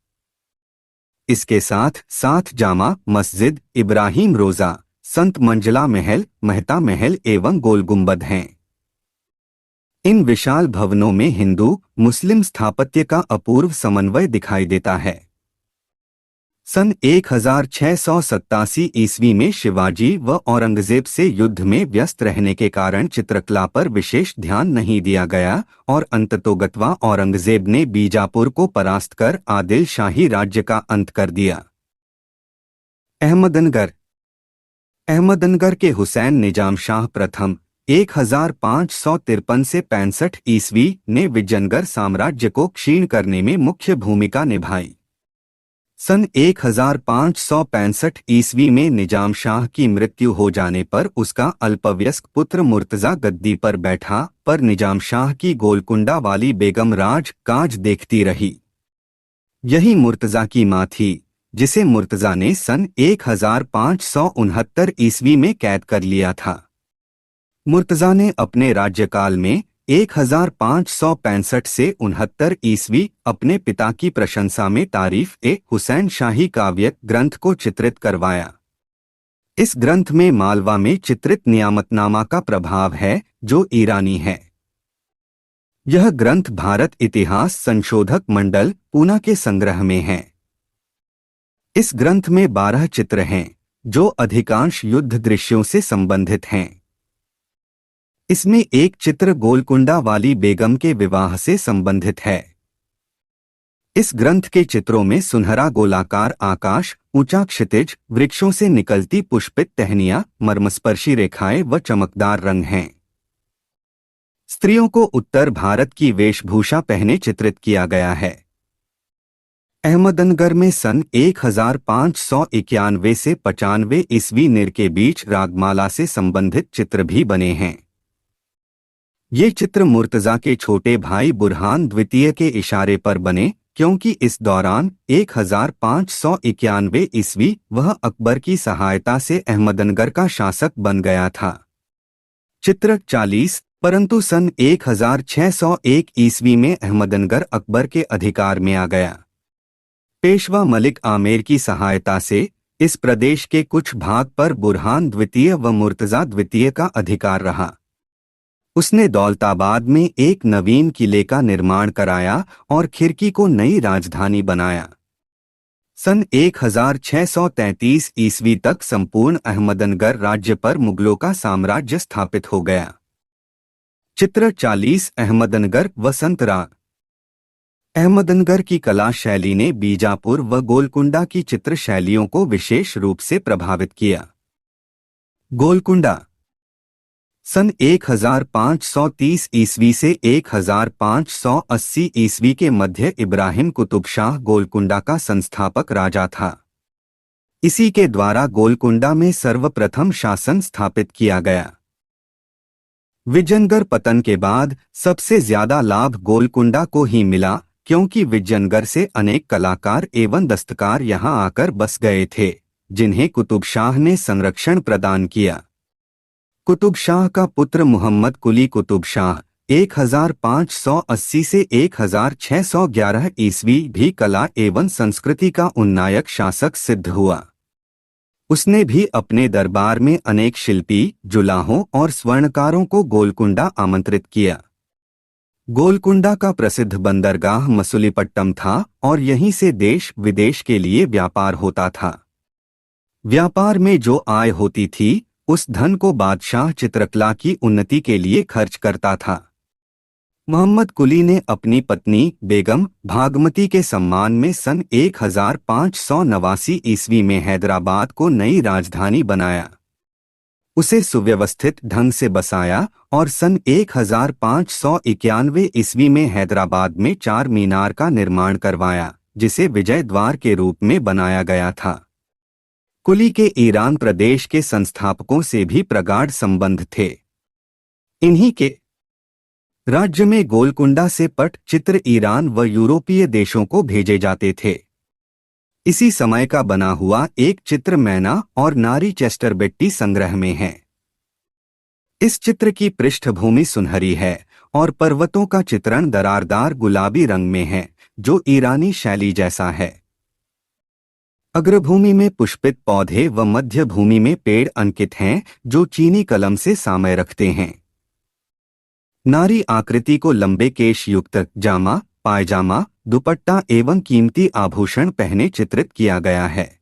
इसके साथ साथ जामा मस्जिद, इब्राहिम रोजा, संत मंजला महल, मेहता महल एवं गोल गुंबद हैं। इन विशाल भवनों में हिंदू मुस्लिम स्थापत्य का अपूर्व समन्वय दिखाई देता है। सन 1687 ईस्वी में शिवाजी व औरंगजेब से युद्ध में व्यस्त रहने के कारण चित्रकला पर विशेष ध्यान नहीं दिया गया और अंततोगत्वा औरंगजेब ने बीजापुर को परास्त कर आदिल शाही राज्य का अंत कर दिया। अहमदनगर के हुसैन निजाम शाह प्रथम 1553 से 65 ईस्वी ने विजयनगर साम्राज्य को क्षीण करने में मुख्य भूमिका निभाई। सन 1565 ईस्वी में निजाम शाह की मृत्यु हो जाने पर उसका अल्पवयस्क पुत्र मुर्तजा गद्दी पर बैठा, पर निजाम शाह की गोलकुंडा वाली बेगम राज काज देखती रही। यही मुर्तजा की मां थी, जिसे मुर्तजा ने सन 1569 ईस्वी में कैद कर लिया था। मुर्तजा ने अपने राज्यकाल में 1565 से 69 ईस्वी अपने पिता की प्रशंसा में तारीफ-ए-हुसैन शाही काव्य ग्रंथ को चित्रित करवाया। इस ग्रंथ में मालवा में चित्रित नियामतनामा का प्रभाव है, जो ईरानी है। यह ग्रंथ भारत इतिहास संशोधक मंडल, पूना के संग्रह में है। इस ग्रंथ में 12 चित्र हैं, जो अधिकांश युद्ध दृश्यों से संबंधित हैं। इसमें एक चित्र गोलकुंडा वाली बेगम के विवाह से संबंधित है। इस ग्रंथ के चित्रों में सुनहरा गोलाकार आकाश, ऊंचा क्षितिज, वृक्षों से निकलती पुष्पित टहनियां, मर्मस्पर्शी रेखाएं व चमकदार रंग हैं। स्त्रियों को उत्तर भारत की वेशभूषा पहने चित्रित किया गया है। अहमदनगर में सन 1591 से 95 ईस्वी निर के बीच रागमाला से संबंधित चित्र भी बने हैं। ये चित्र मुर्तजा के छोटे भाई बुरहान द्वितीय के इशारे पर बने, क्योंकि इस दौरान 1591 ईस्वी वह अकबर की सहायता से अहमदनगर का शासक बन गया था। चित्र 40 परंतु सन 1601 ईस्वी में अहमदनगर अकबर के अधिकार में आ गया। पेशवा मलिक आमेर की सहायता से इस प्रदेश के कुछ भाग पर बुरहान द्वितीय व मुर्तजा द्वितीय का अधिकार रहा। उसने दौलताबाद में एक नवीन किले का निर्माण कराया और खिरकी को नई राजधानी बनाया। सन 1633 ईस्वी तक संपूर्ण अहमदनगर राज्य पर मुगलों का साम्राज्य स्थापित हो गया। चित्र 40 अहमदनगर वसंतराग। अहमदनगर की कला शैली ने बीजापुर व गोलकुंडा की चित्र शैलियों को विशेष रूप से प्रभावित किया। गोलकुंडा सन 1530 ईस्वी से 1580 ईस्वी के मध्य इब्राहिम कुतुब शाह गोलकुंडा का संस्थापक राजा था। इसी के द्वारा गोलकुंडा में सर्वप्रथम शासन स्थापित किया गया। विजयनगर पतन के बाद सबसे ज्यादा लाभ गोलकुंडा को ही मिला, क्योंकि विजयनगर से अनेक कलाकार एवं दस्तकार यहां आकर बस गए थे, जिन्हें कुतुब शाह ने संरक्षण प्रदान किया। कुतुब शाह का पुत्र मुहम्मद कुली कुतुब शाह 1580 से 1611 ईस्वी भी कला एवं संस्कृति का उन्नायक शासक सिद्ध हुआ। उसने भी अपने दरबार में अनेक शिल्पी, जुलाहों और स्वर्णकारों को गोलकुंडा आमंत्रित किया। गोलकुंडा का प्रसिद्ध बंदरगाह मसुलीपट्टम था और यहीं से देश विदेश के लिए व्यापार होता था। व्यापार में जो आय होती थी, उस धन को बादशाह चित्रकला की उन्नति के लिए खर्च करता था। मोहम्मद कुली ने अपनी पत्नी बेगम भागमती के सम्मान में सन 1589 ईस्वी में हैदराबाद को नई राजधानी बनाया। उसे सुव्यवस्थित ढंग से बसाया और सन 1591 ईस्वी में हैदराबाद में चार मीनार का निर्माण करवाया, जिसे विजय द्वार के रूप में बनाया गया था। कुली के ईरान प्रदेश के संस्थापकों से भी प्रगाढ़ संबंध थे। इन्हीं के राज्य में गोलकुंडा से पट चित्र ईरान व यूरोपीय देशों को भेजे जाते थे। इसी समय का बना हुआ एक चित्र मैना और नारी चेस्टरबेट्टी संग्रह में है। इस चित्र की पृष्ठभूमि सुनहरी है और पर्वतों का चित्रण दरारदार गुलाबी रंग में है, जो ईरानी शैली जैसा है। अग्रभूमि में पुष्पित पौधे व मध्य भूमि में पेड़ अंकित हैं, जो चीनी कलम से सामय रखते हैं। नारी आकृति को लंबे केश युक्त जामा, पायजामा, दुपट्टा एवं कीमती आभूषण पहने चित्रित किया गया है।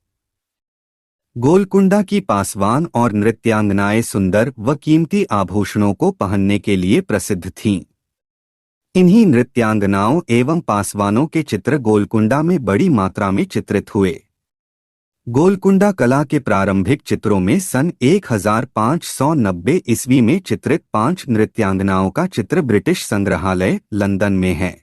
गोलकुंडा की पासवान और नृत्यांगनाएं सुंदर व कीमती आभूषणों को पहनने के लिए प्रसिद्ध थीं। इन्हीं नृत्यांगनाओं एवं पासवानों के चित्र गोलकुंडा में बड़ी मात्रा में चित्रित हुए। गोलकुंडा कला के प्रारंभिक चित्रों में सन 1590 ईस्वी में चित्रित 5 नृत्यांगनाओं का चित्र ब्रिटिश संग्रहालय लंदन में है।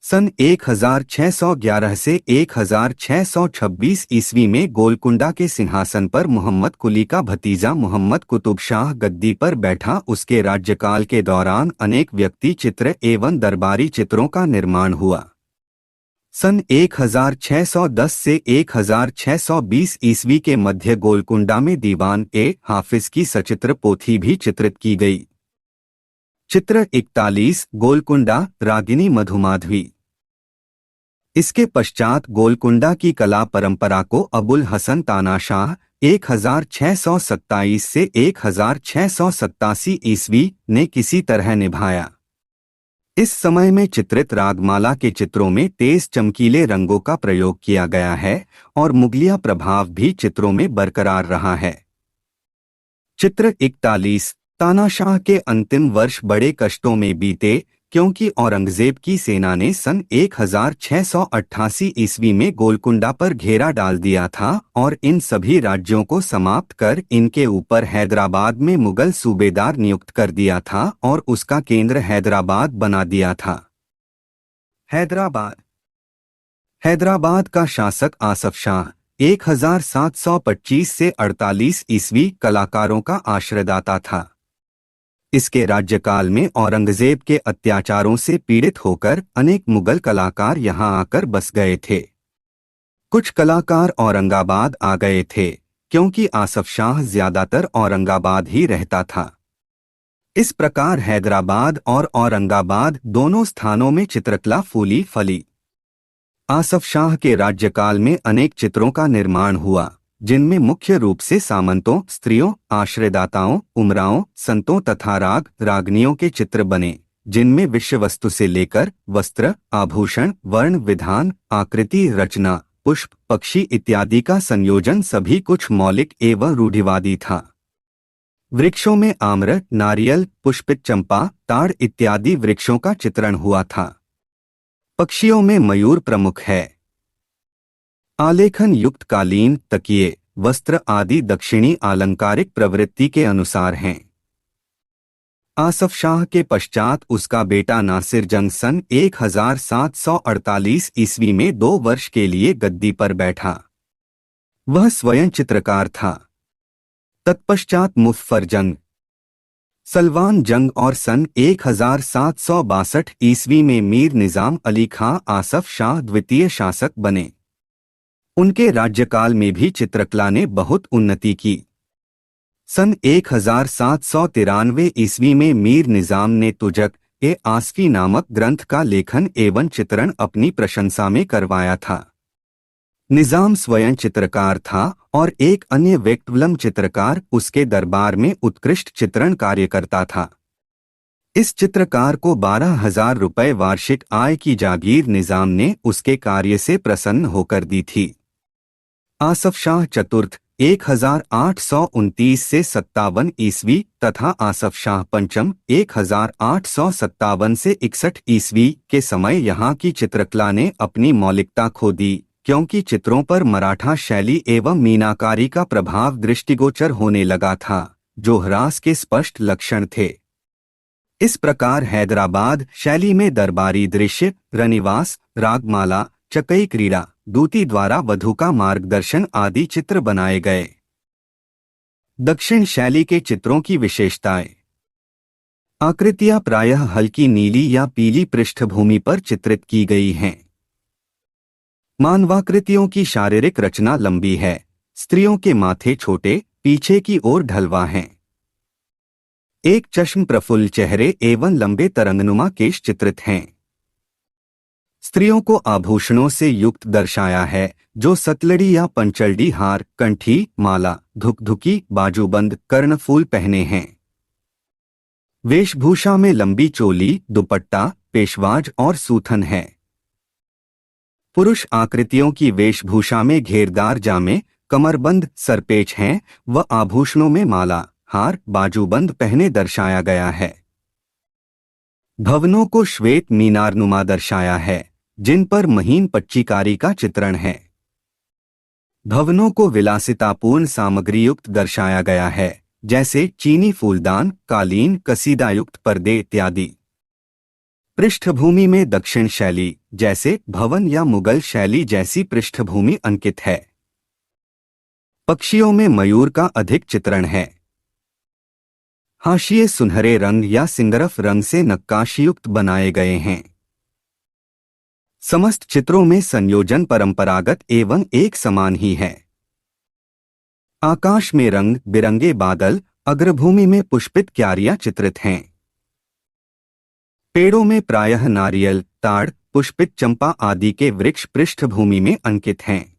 सन 1611 से 1626 ईस्वी में गोलकुंडा के सिंहासन पर मोहम्मद कुली का भतीजा मोहम्मद कुतुब शाह गद्दी पर बैठा। उसके राज्यकाल के दौरान अनेक व्यक्ति चित्र एवं दरबारी चित्रों का निर्माण हुआ। सन 1610 से 1620 ईस्वी के मध्य गोलकुंडा में दीवान ए हाफिज की सचित्र पोथी भी चित्रित की गई। चित्र 41 गोलकुंडा रागिनी मधुमाधवी। इसके पश्चात गोलकुंडा की कला परंपरा को अबुल हसन तानाशाह 1627 से 1687 ईस्वी ने किसी तरह निभाया। इस समय में चित्रित रागमाला के चित्रों में तेज चमकीले रंगों का प्रयोग किया गया है और मुगलिया प्रभाव भी चित्रों में बरकरार रहा है। चित्र 41 तानाशाह के अंतिम वर्ष बड़े कष्टों में बीते, क्योंकि औरंगजेब की सेना ने सन 1688 ईस्वी में गोलकुंडा पर घेरा डाल दिया था और इन सभी राज्यों को समाप्त कर इनके ऊपर हैदराबाद में मुगल सूबेदार नियुक्त कर दिया था और उसका केंद्र हैदराबाद बना दिया था। हैदराबाद का शासक आसफ शाह 1725 से 48 ईस्वी कलाकारों का आश्रयदाता था। इसके राज्यकाल में औरंगजेब के अत्याचारों से पीड़ित होकर अनेक मुगल कलाकार यहां आकर बस गए थे। कुछ कलाकार औरंगाबाद आ गए थे, क्योंकि आसफ शाह ज्यादातर औरंगाबाद ही रहता था। इस प्रकार हैदराबाद और औरंगाबाद दोनों स्थानों में चित्रकला फूली फली। आसफ शाह के राज्यकाल में अनेक चित्रों का निर्माण हुआ, जिनमें मुख्य रूप से सामंतों, स्त्रियों, आश्रयदाताओं, उमराओं, संतों तथा रागनियों के चित्र बने, जिनमें विषय वस्तु से लेकर वस्त्र, आभूषण, वर्ण विधान, आकृति, रचना, पुष्प, पक्षी इत्यादि का संयोजन सभी कुछ मौलिक एवं रूढ़िवादी था। वृक्षों में आम्र, नारियल, पुष्पित चंपा, ताड़ इत्यादि वृक्षों का चित्रण हुआ था। पक्षियों में मयूर प्रमुख है। आलेखन युक्त कालीन, तकिए, वस्त्र आदि दक्षिणी आलंकारिक प्रवृत्ति के अनुसार हैं। आसफ शाह के पश्चात उसका बेटा नासिर जंग सन 1748 ईस्वी में 2 वर्ष के लिए गद्दी पर बैठा। वह स्वयं चित्रकार था। तत्पश्चात मुज़फ़्फ़र जंग, सलवान जंग और सन 1762 ईस्वी में मीर निजाम अली खां आसफ शाह द्वितीय शासक बने। उनके राज्यकाल में भी चित्रकला ने बहुत उन्नति की। सन 1793 ईस्वी में मीर निजाम ने तुजक ए आसफी नामक ग्रंथ का लेखन एवं चित्रण अपनी प्रशंसा में करवाया था। निजाम स्वयं चित्रकार था और एक अन्य व्यक्तिवलम चित्रकार उसके दरबार में उत्कृष्ट चित्रण कार्य करता था। इस चित्रकार को 12,000 रुपये वार्षिक आय की जागीर निजाम ने उसके कार्य से प्रसन्न होकर दी थी। आसफ शाह चतुर्थ 1829 से 57 ईस्वी तथा आसफ शाह पंचम 1857 से 61 ईस्वी के समय यहाँ की चित्रकला ने अपनी मौलिकता खो दी, क्योंकि चित्रों पर मराठा शैली एवं मीनाकारी का प्रभाव दृष्टिगोचर होने लगा था, जो ह्रास के स्पष्ट लक्षण थे। इस प्रकार हैदराबाद शैली में दरबारी दृश्य, रनिवास, रागमाला, चकई क्रीड़ा, दूती द्वारा वधु का मार्गदर्शन आदि चित्र बनाए गए। दक्षिण शैली के चित्रों की विशेषताएं। आकृतियां प्रायः हल्की नीली या पीली पृष्ठभूमि पर चित्रित की गई हैं। मानवाकृतियों की शारीरिक रचना लंबी है। स्त्रियों के माथे छोटे, पीछे की ओर ढलवा हैं। एक चश्म प्रफुल्ल चेहरे एवं लंबे तरंगनुमा केश चित्रित हैं। स्त्रियों को आभूषणों से युक्त दर्शाया है, जो सतलड़ी या पंचलड़ी हार, कंठी, माला, धुकधुकी, बाजूबंद, कर्णफूल पहने हैं। वेशभूषा में लंबी चोली, दुपट्टा, पेशवाज और सूथन है। पुरुष आकृतियों की वेशभूषा में घेरदार जामे, कमरबंद, सरपेच हैं व आभूषणों में माला, हार, बाजूबंद पहने दर्शाया गया है। भवनों को श्वेत मीनारनुमा दर्शाया है, जिन पर महीन पच्चीकारी का चित्रण है। भवनों को विलासितापूर्ण सामग्री युक्त दर्शाया गया है, जैसे चीनी फूलदान, कालीन, कसीदायुक्त पर्दे इत्यादि। पृष्ठभूमि में दक्षिण शैली, जैसे भवन या मुगल शैली जैसी पृष्ठभूमि अंकित है। पक्षियों में मयूर का अधिक चित्रण है। हाशिए सुनहरे रंग या सिंगरफ रंग से नक्काशीयुक्त बनाए गए हैं। समस्त चित्रों में संयोजन परंपरागत एवं एक समान ही है। आकाश में रंग बिरंगे बादल, अग्रभूमि में पुष्पित क्यारियां चित्रित हैं। पेड़ों में प्रायः नारियल, ताड़, पुष्पित चंपा आदि के वृक्ष पृष्ठभूमि में अंकित हैं।